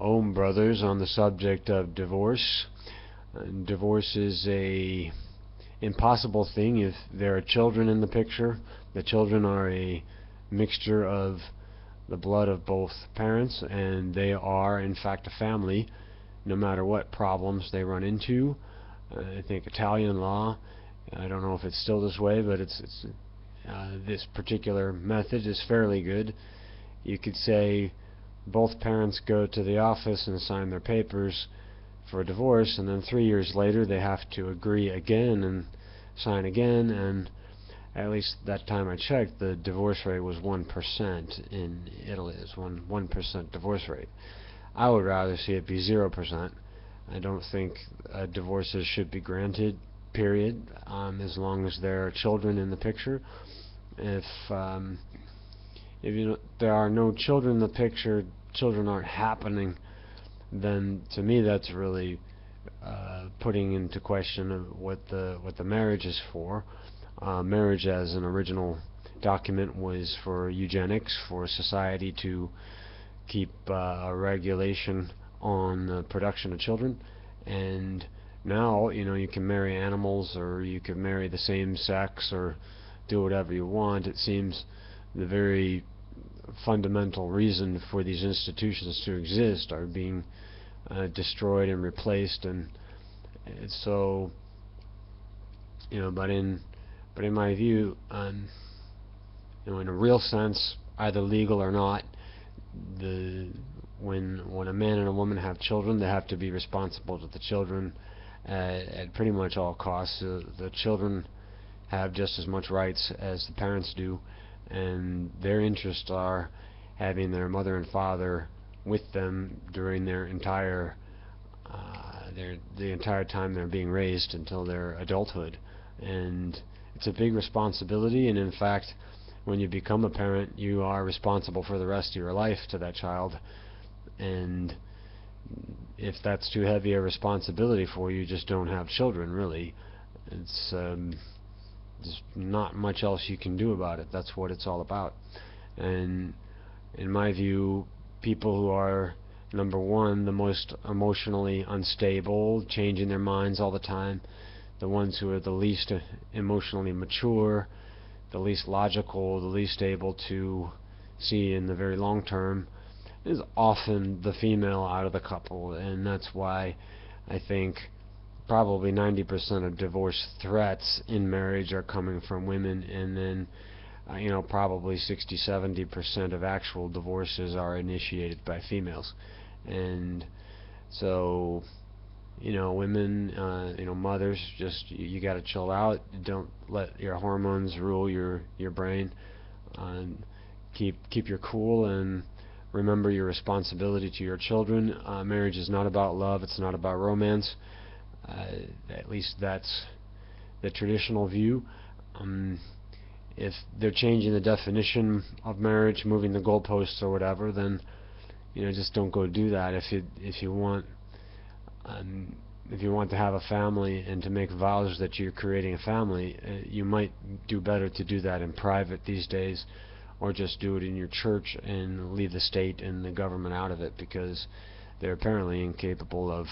Ohm Brothers on the subject of divorce. Divorce is a impossible thing if there are children in the picture. The children are a mixture of the blood of both parents, and they are in fact a family no matter what problems they run into. I think Italian law, I don't know if it's still this way, but this particular method is fairly good. You could say both parents go to the office and sign their papers for a divorce, and then 3 years later they have to agree again and sign again, and at least that time I checked, the divorce rate was 1% in Italy. It's 1% divorce rate. I would rather see it be 0%. I don't think divorces should be granted, period, as long as there are children in the picture. If there are no children in the picture, children aren't happening, then to me that's really putting into question what the marriage is for. Marriage as an original document was for eugenics, for society to keep a regulation on the production of children, and now you can marry animals, or you can marry the same sex, or do whatever you want. It seems the very fundamental reason for these institutions to exist are being destroyed and replaced, and so but in my view, in a real sense, either legal or not, when a man and a woman have children, they have to be responsible to the children at pretty much all costs. The children have just as much rights as the parents do, and their interests are having their mother and father with them during their entire the entire time they're being raised until their adulthood. And it's a big responsibility, and in fact, when you become a parent, you are responsible for the rest of your life to that child. And if that's too heavy a responsibility for you, just don't have children, really. It's there's not much else you can do about it. That's what it's all about. And in my view, people who are, number one, the most emotionally unstable, changing their minds all the time, the ones who are the least emotionally mature, the least logical, the least able to see in the very long term, is often the female out of the couple. And that's why I think probably 90% of divorce threats in marriage are coming from women, and then probably 60-70% of actual divorces are initiated by females. And so women, mothers, just you got to chill out. Don't let your hormones rule your brain. Keep your cool, and remember your responsibility to your children. Marriage is not about love. It's not about romance. At least that's the traditional view. If they're changing the definition of marriage, moving the goalposts or whatever, then just don't go do that. If you want to have a family and to make vows that you're creating a family, you might do better to do that in private these days, or just do it in your church and leave the state and the government out of it, because they're apparently incapable of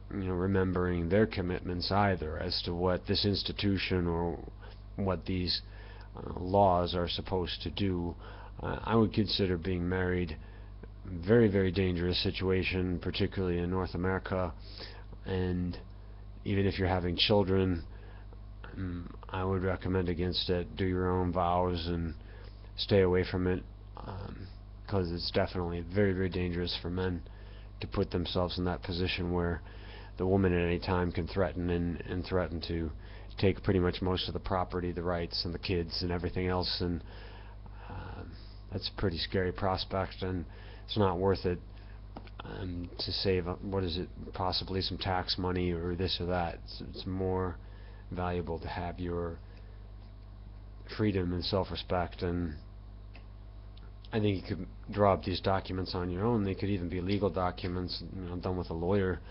remembering their commitments either, as to what this institution or what these laws are supposed to do. I would consider being married very, very dangerous situation, particularly in North America. And even if you're having children, I would recommend against it. Do your own vows and stay away from it, because it's definitely very, very dangerous for men to put themselves in that position where the woman at any time can threaten and threaten to take pretty much most of the property, the rights, and the kids and everything else. And that's a pretty scary prospect, and it's not worth it to save, possibly some tax money or this or that. It's more valuable to have your freedom and self-respect. And I think you could draw up these documents on your own. They could even be legal documents, done with a lawyer,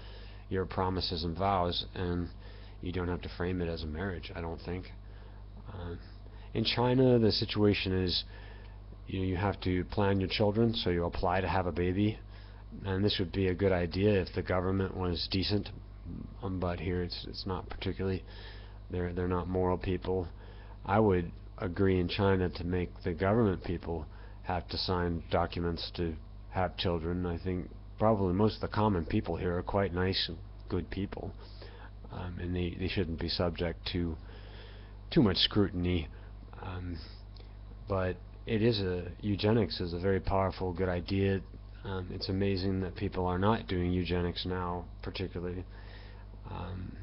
your promises and vows, and you don't have to frame it as a marriage, I don't think. In China, the situation is you have to plan your children, so you apply to have a baby, And this would be a good idea if the government was decent, but here it's not particularly. They're not moral people. I would agree in China to make the government people have to sign documents to have children. I think probably most of the common people here are quite nice and good people, and they shouldn't be subject to too much scrutiny. Um, but eugenics is a very powerful, good idea. It's amazing that people are not doing eugenics now, particularly, um,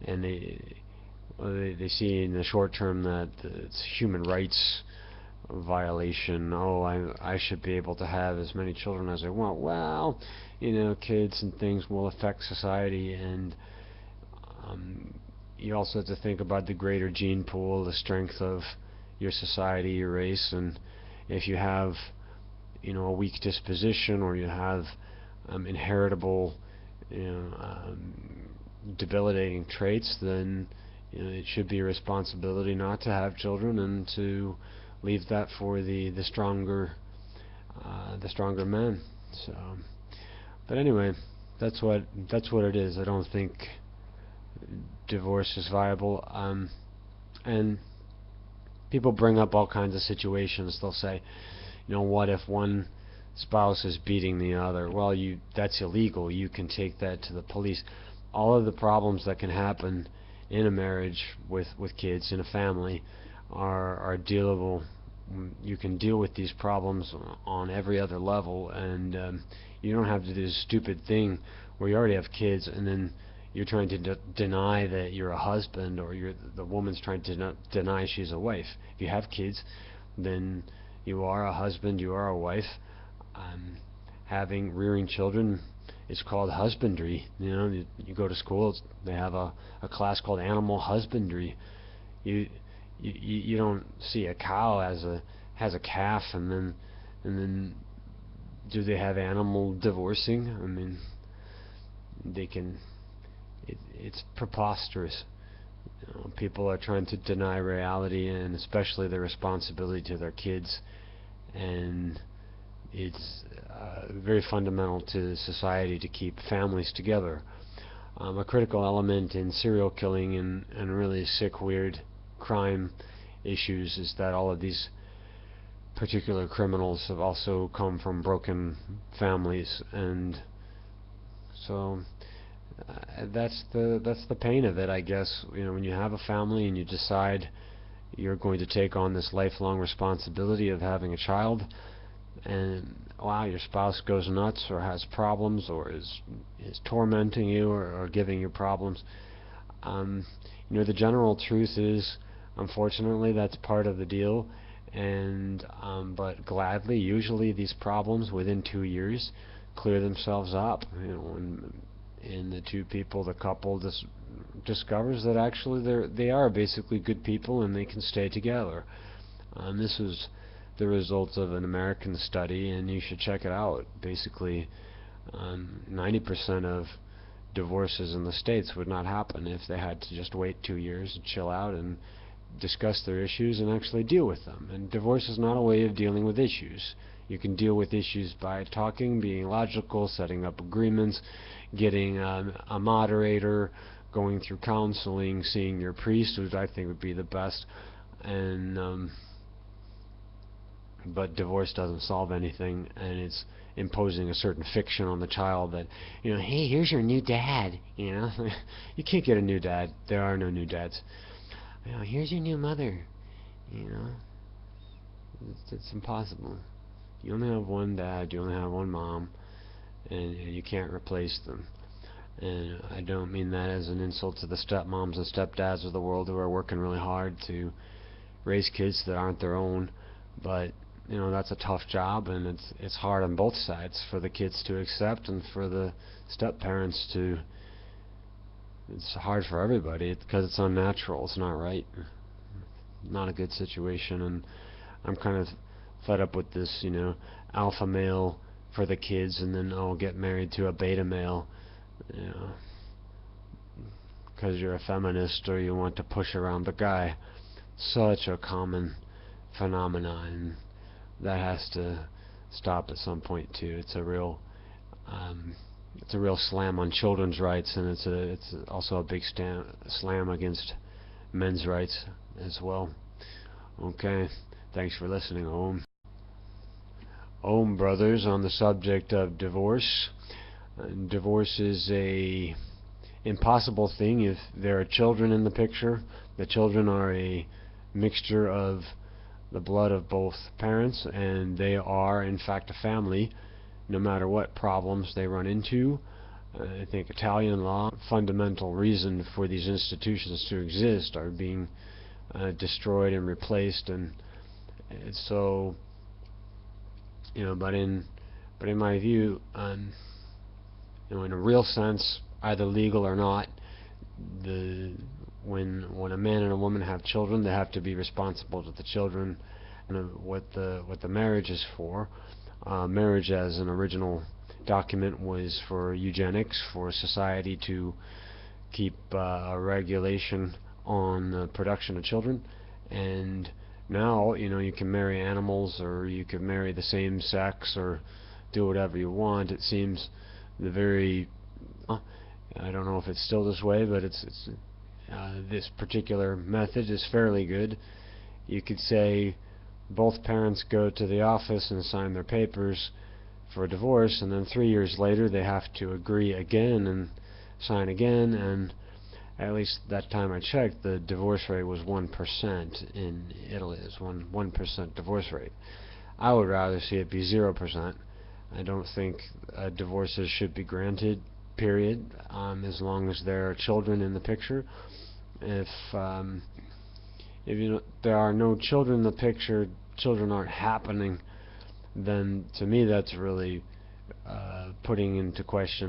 and they see in the short term that it's human rights violation. Oh, I should be able to have as many children as I want. Well, kids and things will affect society, and um, you also have to think about the greater gene pool, the strength of your society, your race, and if you have a weak disposition, or you have inheritable debilitating traits, then it should be a responsibility not to have children and to leave that for the stronger men. So, but anyway, that's what it is. I don't think divorce is viable. And people bring up all kinds of situations. They'll say, what if one spouse is beating the other? Well, that's illegal. You can take that to the police. All of the problems that can happen in a marriage with kids in a family are dealable. You can deal with these problems on every other level, and you don't have to do this stupid thing where you already have kids and then you're trying to deny that you're a husband, or the woman's trying to deny she's a wife. If you have kids, then you are a husband, you are a wife. Rearing children is called husbandry. You go to school, they have a class called animal husbandry. You don't see a cow has a calf and then do they have animal divorcing? I mean, they can. It's preposterous. People are trying to deny reality, and especially their responsibility to their kids, and it's very fundamental to society to keep families together. A critical element in serial killing and really sick, weird crime issues is that all of these particular criminals have also come from broken families, and so that's the pain of it, I guess. When you have a family and you decide you're going to take on this lifelong responsibility of having a child, and wow, your spouse goes nuts or has problems or is tormenting you or giving you problems. The general truth is, unfortunately, that's part of the deal, and but gladly, usually these problems within 2 years clear themselves up. And the two people, the couple, discovers that actually they are basically good people and they can stay together. This was the results of an American study, and you should check it out. Basically, 90% of divorces in the States would not happen if they had to just wait 2 years and chill out and discuss their issues and actually deal with them. And divorce is not a way of dealing with issues. You can deal with issues by talking, being logical, setting up agreements, getting a moderator, going through counseling, seeing your priest, which I think would be the best. And but divorce doesn't solve anything, and it's imposing a certain fiction on the child that, hey, here's your new dad. You can't get a new dad. There are no new dads. Here's your new mother. It's impossible. You only have one dad, you only have one mom, and you can't replace them. And I don't mean that as an insult to the stepmoms and stepdads of the world who are working really hard to raise kids that aren't their own, but that's a tough job, and it's hard on both sides, for the kids to accept and for the step-parents to. It's hard for everybody because it's unnatural. It's not right. Not a good situation, and I'm kind of fed up with this, alpha male for the kids, and then get married to a beta male, because you're a feminist or you want to push around the guy. Such a common phenomenon, and that has to stop at some point too. It's a real it's a real slam on children's rights, and it's also a big slam against men's rights as well. Okay, thanks for listening, Ohm. Ohm Brothers on the subject of divorce. Divorce is a impossible thing if there are children in the picture. The children are a mixture of the blood of both parents, and they are in fact a family no matter what problems they run into. I think Italian law, fundamental reason for these institutions to exist, are being destroyed and replaced, and so but in my view, in a real sense, either legal or not, when a man and a woman have children, they have to be responsible to the children, and what the marriage is for. Marriage as an original document was for eugenics, for society to keep a regulation on the production of children, and now you can marry animals, or you can marry the same sex, or do whatever you want. It seems the very I don't know if it's still this way, but this particular method is fairly good. You could say both parents go to the office and sign their papers for a divorce, and then 3 years later they have to agree again and sign again, and at least that time I checked, the divorce rate was 1% in Italy. It's 1% divorce rate. I would rather see it be 0%. I don't think divorces should be granted, period, as long as there are children in the picture. If there are no children in the picture, children aren't happening, then to me that's really putting into question